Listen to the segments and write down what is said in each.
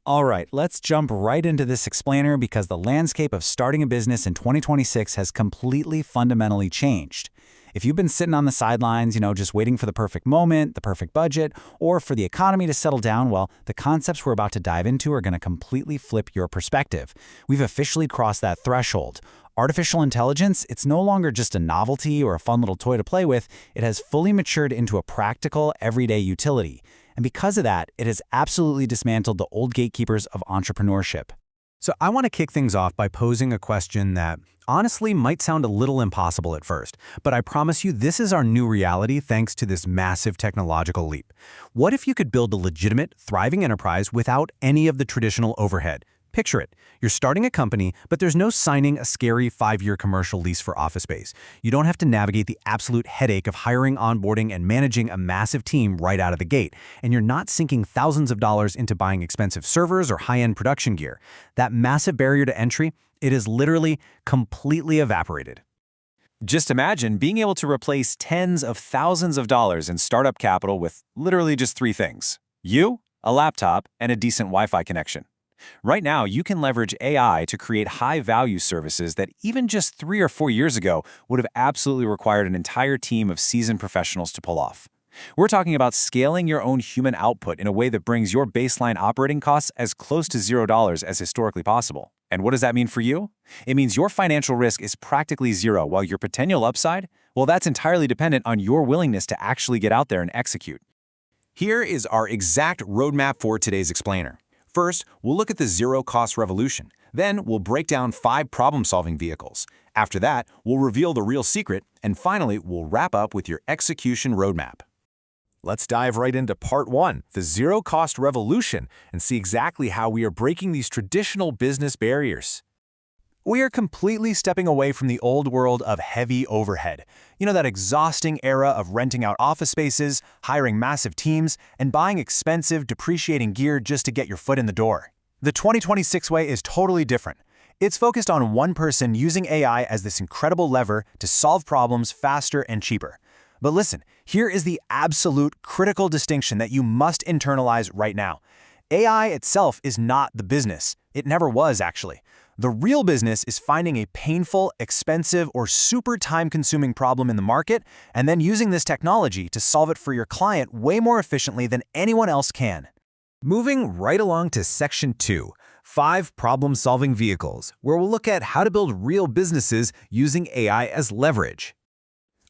All right, let's jump right into this explainer because the landscape of starting a business in 2026 has completely fundamentally changed. If you've been sitting on the sidelines, just waiting for the perfect moment, the perfect budget, or for the economy to settle down, well, the concepts we're about to dive into are going to completely flip your perspective. We've officially crossed that threshold. Artificial intelligence, it's no longer just a novelty or a fun little toy to play with. It has fully matured into a practical, everyday utility. And because of that, it has absolutely dismantled the old gatekeepers of entrepreneurship. So I want to kick things off by posing a question that honestly might sound a little impossible at first, but I promise you this is our new reality thanks to this massive technological leap. What if you could build a legitimate, thriving enterprise without any of the traditional overhead? Picture it. You're starting a company, but there's no signing a scary 5-year commercial lease for office space. You don't have to navigate the absolute headache of hiring, onboarding, and managing a massive team right out of the gate. And you're not sinking thousands of dollars into buying expensive servers or high-end production gear. That massive barrier to entry, it is literally completely evaporated. Just imagine being able to replace tens of thousands of dollars in startup capital with literally just 3 things: you, a laptop, and a decent Wi-Fi connection. Right now, you can leverage AI to create high-value services that even just 3 or 4 years ago would have absolutely required an entire team of seasoned professionals to pull off. We're talking about scaling your own human output in a way that brings your baseline operating costs as close to $0 as historically possible. And what does that mean for you? It means your financial risk is practically zero, while your potential upside, well, that's entirely dependent on your willingness to actually get out there and execute. Here is our exact roadmap for today's explainer. First, we'll look at the zero-cost revolution. Then, we'll break down 5 problem-solving vehicles. After that, we'll reveal the real secret. And finally, we'll wrap up with your execution roadmap. Let's dive right into part 1, the zero-cost revolution, and see exactly how we are breaking these traditional business barriers. We are completely stepping away from the old world of heavy overhead. That exhausting era of renting out office spaces, hiring massive teams, and buying expensive, depreciating gear just to get your foot in the door. The 2026 way is totally different. It's focused on one person using AI as this incredible lever to solve problems faster and cheaper. But listen, here is the absolute critical distinction that you must internalize right now. AI itself is not the business. It never was, actually. The real business is finding a painful, expensive, or super time-consuming problem in the market and then using this technology to solve it for your client way more efficiently than anyone else can. Moving right along to Section 2, 5 problem-solving vehicles, where we'll look at how to build real businesses using AI as leverage.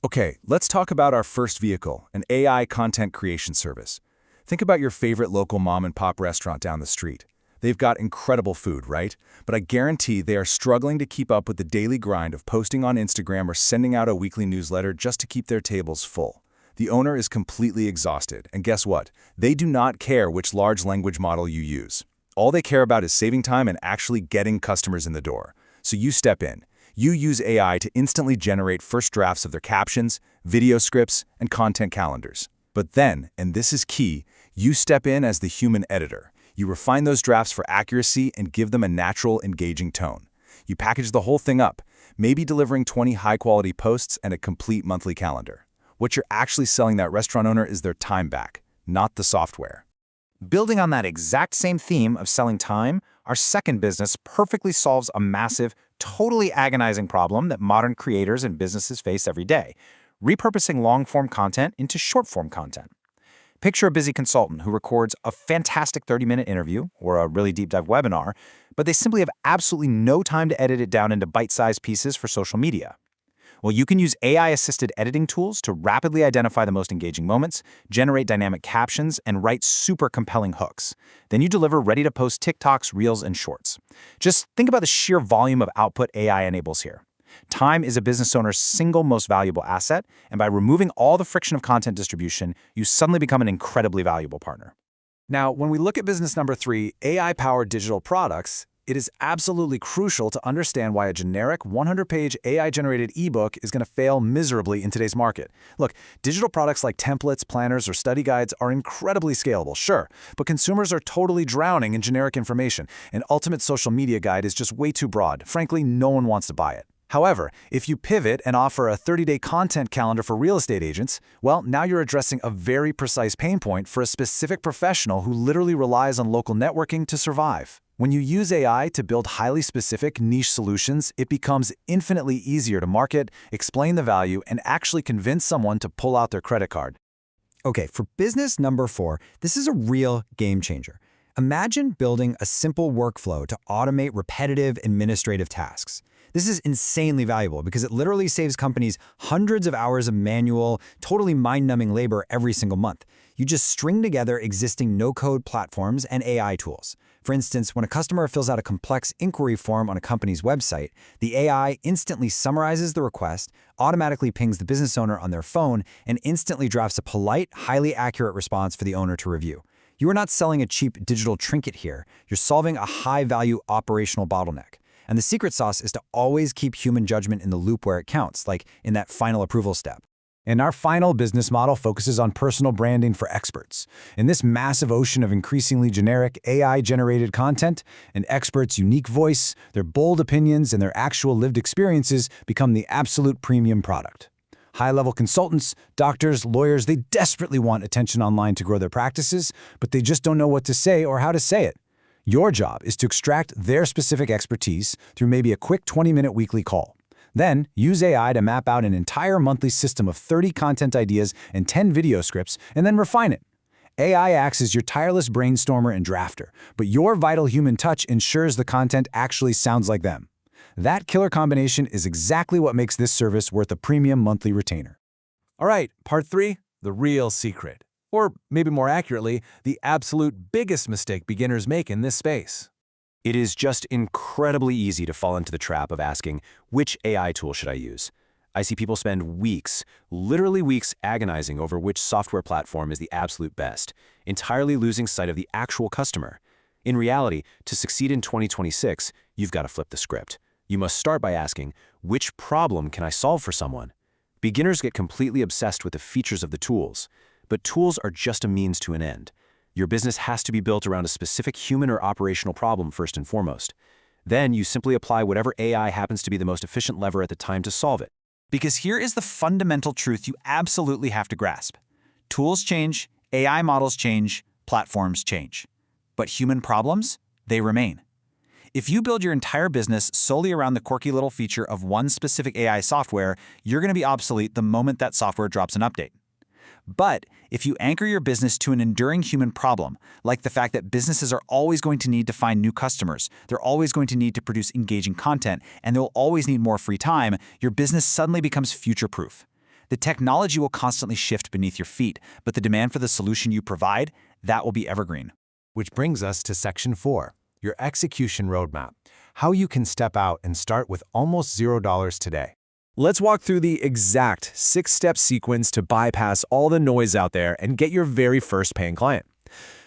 Okay, let's talk about our first vehicle, an AI content creation service. Think about your favorite local mom-and-pop restaurant down the street. They've got incredible food, right? But I guarantee they are struggling to keep up with the daily grind of posting on Instagram or sending out a weekly newsletter just to keep their tables full. The owner is completely exhausted, and guess what? They do not care which large language model you use. All they care about is saving time and actually getting customers in the door. So you step in. You use AI to instantly generate first drafts of their captions, video scripts, and content calendars. But then, and this is key, you step in as the human editor. You refine those drafts for accuracy and give them a natural, engaging tone. You package the whole thing up, maybe delivering 20 high-quality posts and a complete monthly calendar. What you're actually selling that restaurant owner is their time back, not the software. Building on that exact same theme of selling time, our second business perfectly solves a massive, totally agonizing problem that modern creators and businesses face every day: repurposing long-form content into short-form content. Picture a busy consultant who records a fantastic 30-minute interview or a really deep dive webinar, but they simply have absolutely no time to edit it down into bite-sized pieces for social media. Well, you can use AI-assisted editing tools to rapidly identify the most engaging moments, generate dynamic captions, and write super compelling hooks. Then you deliver ready-to-post TikToks, Reels, and Shorts. Just think about the sheer volume of output AI enables here. Time is a business owner's single most valuable asset, and by removing all the friction of content distribution, you suddenly become an incredibly valuable partner. Now, when we look at business number 3, AI-powered digital products, it is absolutely crucial to understand why a generic 100-page AI-generated ebook is going to fail miserably in today's market. Look, digital products like templates, planners, or study guides are incredibly scalable, sure, but consumers are totally drowning in generic information. An ultimate social media guide is just way too broad. Frankly, no one wants to buy it. However, if you pivot and offer a 30-day content calendar for real estate agents, well, now you're addressing a very precise pain point for a specific professional who literally relies on local networking to survive. When you use AI to build highly specific niche solutions, it becomes infinitely easier to market, explain the value, and actually convince someone to pull out their credit card. Okay, for business number 4, this is a real game changer. Imagine building a simple workflow to automate repetitive administrative tasks. This is insanely valuable because it literally saves companies hundreds of hours of manual, totally mind-numbing labor every single month. You just string together existing no-code platforms and AI tools. For instance, when a customer fills out a complex inquiry form on a company's website, the AI instantly summarizes the request, automatically pings the business owner on their phone, and instantly drafts a polite, highly accurate response for the owner to review. You are not selling a cheap digital trinket here. You're solving a high-value operational bottleneck. And the secret sauce is to always keep human judgment in the loop where it counts, like in that final approval step. And our final business model focuses on personal branding for experts. In this massive ocean of increasingly generic AI-generated content, an expert's unique voice, their bold opinions, and their actual lived experiences become the absolute premium product. High-level consultants, doctors, lawyers, they desperately want attention online to grow their practices, but they just don't know what to say or how to say it. Your job is to extract their specific expertise through maybe a quick 20-minute weekly call. Then, use AI to map out an entire monthly system of 30 content ideas and 10 video scripts, and then refine it. AI acts as your tireless brainstormer and drafter, but your vital human touch ensures the content actually sounds like them. That killer combination is exactly what makes this service worth a premium monthly retainer. All right, part 3, the real secret. Or maybe more accurately, the absolute biggest mistake beginners make in this space. It is just incredibly easy to fall into the trap of asking, which AI tool should I use? I see people spend weeks, literally weeks, agonizing over which software platform is the absolute best, entirely losing sight of the actual customer. In reality, to succeed in 2026, you've got to flip the script. You must start by asking, which problem can I solve for someone? Beginners get completely obsessed with the features of the tools. But tools are just a means to an end. Your business has to be built around a specific human or operational problem first and foremost. Then you simply apply whatever AI happens to be the most efficient lever at the time to solve it. Because here is the fundamental truth you absolutely have to grasp. Tools change, AI models change, platforms change. But human problems, they remain. If you build your entire business solely around the quirky little feature of one specific AI software, you're going to be obsolete the moment that software drops an update. But if you anchor your business to an enduring human problem, like the fact that businesses are always going to need to find new customers, they're always going to need to produce engaging content, and they'll always need more free time, your business suddenly becomes future-proof. The technology will constantly shift beneath your feet, but the demand for the solution you provide, that will be evergreen. Which brings us to section 4, your execution roadmap. How you can step out and start with almost $0 today. Let's walk through the exact 6-step sequence to bypass all the noise out there and get your very first paying client.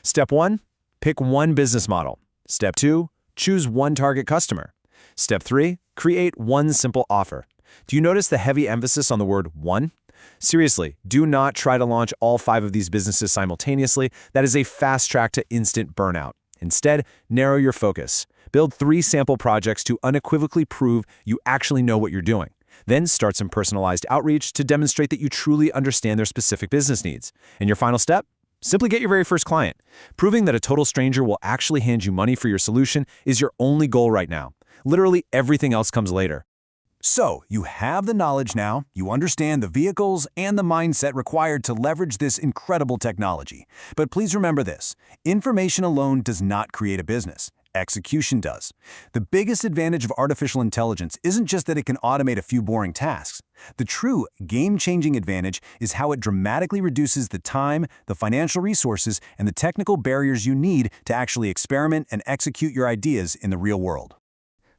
Step 1, pick one business model. Step 2, choose one target customer. Step 3, create one simple offer. Do you notice the heavy emphasis on the word one? Seriously, do not try to launch all 5 of these businesses simultaneously. That is a fast track to instant burnout. Instead, narrow your focus. Build 3 sample projects to unequivocally prove you actually know what you're doing. Then start some personalized outreach to demonstrate that you truly understand their specific business needs. And your final step? Simply get your very first client. Proving that a total stranger will actually hand you money for your solution is your only goal right now. Literally everything else comes later. So, you have the knowledge now, you understand the vehicles and the mindset required to leverage this incredible technology. But please remember this, information alone does not create a business. Execution does. The biggest advantage of artificial intelligence isn't just that it can automate a few boring tasks. The true game-changing advantage is how it dramatically reduces the time, the financial resources, and the technical barriers you need to actually experiment and execute your ideas in the real world.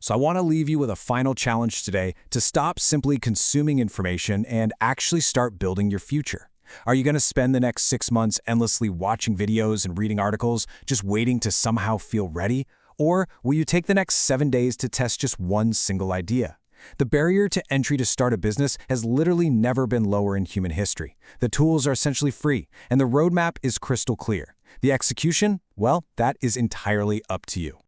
So I want to leave you with a final challenge today to stop simply consuming information and actually start building your future. Are you going to spend the next 6 months endlessly watching videos and reading articles, just waiting to somehow feel ready? Or will you take the next 7 days to test just one single idea? The barrier to entry to start a business has literally never been lower in human history. The tools are essentially free, and the roadmap is crystal clear. The execution, well, that is entirely up to you.